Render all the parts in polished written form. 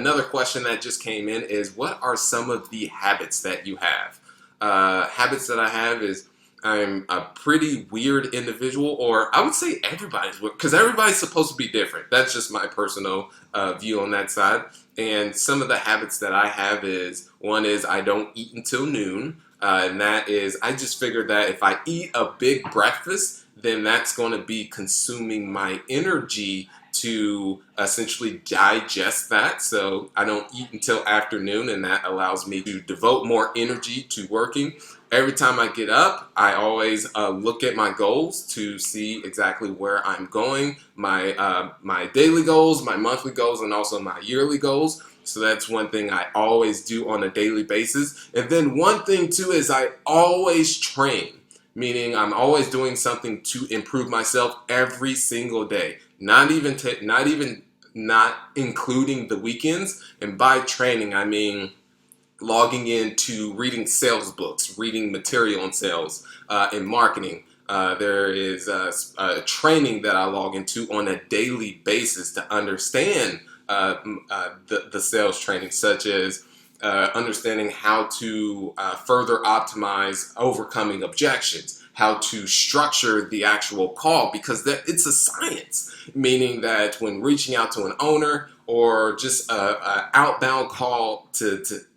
another question that just came in is, what are some of the habits that you have? Habits that I have is I'm a pretty weird individual, or I would say everybody's weird, because everybody's supposed to be different. That's just my personal view on that side. And some of the habits that I have is, one is I don't eat until noon. And that is, I just figured that if I eat a big breakfast, then that's going to be consuming my energy to essentially digest that. So I don't eat until afternoon, and that allows me to devote more energy to working. Every time I get up, I always look at my goals to see exactly where I'm going, my daily goals, my monthly goals, and also my yearly goals. So that's one thing I always do on a daily basis. And then one thing too is I always train, meaning I'm always doing something to improve myself every single day. Not including the weekends. And by training, I mean logging into reading sales books, reading material on sales and marketing. There is a training that I log into on a daily basis to understand the sales training, such as understanding how to further optimize overcoming objections, how to structure the actual call, because it's a science, meaning that when reaching out to an owner or just a outbound call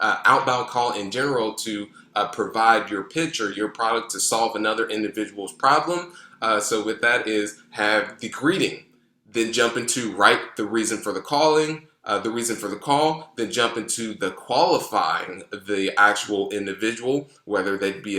outbound call in general to provide your pitch or your product to solve another individual's problem. So with that is have the greeting, then jump into write the reason for the calling, the reason for the call, then jump into the qualifying the actual individual, whether they'd be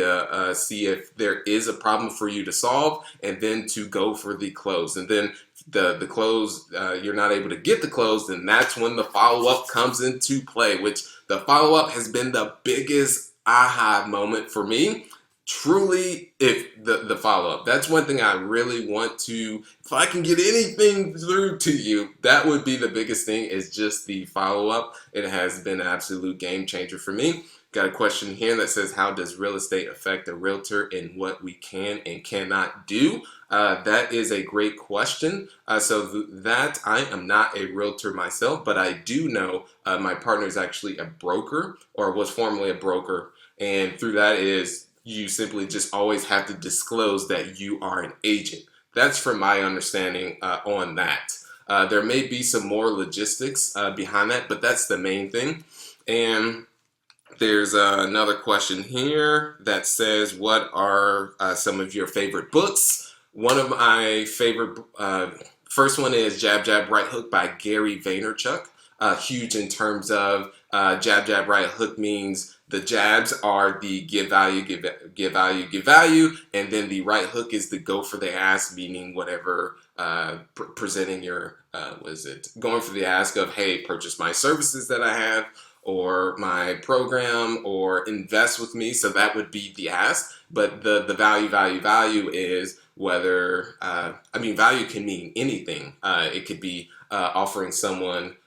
see if there is a problem for you to solve, and then to go for the close. And then the close, you're not able to get the close, then that's when the follow-up comes into play, which the follow-up has been the biggest aha moment for me. Truly, if the follow-up, that's one thing I really want to, if I can get anything through to you, that would be the biggest thing, is just the follow-up. It has been an absolute game changer for me. Got a question here that says, how does real estate affect a realtor and what we can and cannot do? That is a great question. That I am not a realtor myself, but I do know my partner is actually a broker, or was formerly a broker. And through that is, you simply just always have to disclose that you are an agent. That's from my understanding on that. There may be some more logistics behind that, but that's the main thing. And there's another question here that says, what are some of your favorite books? One of my favorite, first one is Jab, Jab, Right Hook by Gary Vaynerchuk. Huge in terms of Jab, Jab, Right Hook means the jabs are the give value, give value, give value, and then the right hook is the go for the ask, meaning whatever, presenting your, going for the ask of, hey, purchase my services that I have, or my program, or invest with me. So that would be the ask. But the value is whether, value can mean anything. It could be offering someone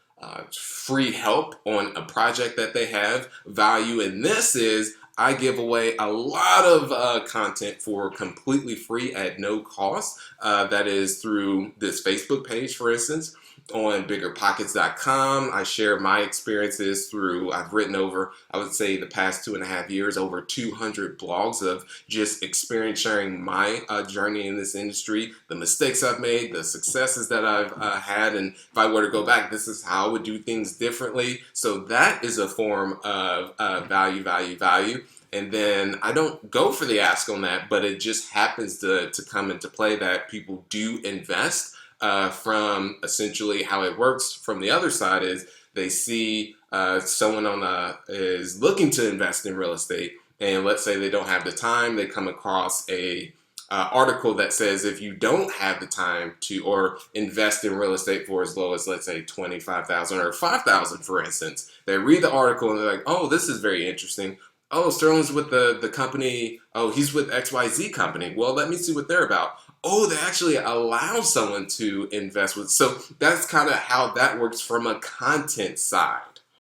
free help on a project that they have. Value in this is, I give away a lot of content for completely free at no cost. That is through this Facebook page, for instance. On biggerpockets.com, I share my experiences through, I've written over, I would say the past 2.5 years, over 200 blogs of just experience, sharing my journey in this industry, the mistakes I've made, the successes that I've had, and if I were to go back, this is how I would do things differently. So that is a form of value. And then I don't go for the ask on that, but it just happens to come into play that people do invest. From essentially how it works from the other side is, they see someone is looking to invest in real estate, and let's say they don't have the time, they come across a article that says, if you don't have the time to or invest in real estate for as low as, let's say, $25,000 or $5,000, for instance, they read the article and they're like, oh, this is very interesting. Oh, Sterling's with the company. Oh, he's with XYZ company. Well, let me see what they're about. Oh, they actually allow someone to invest with. So that's kind of how that works from a content side.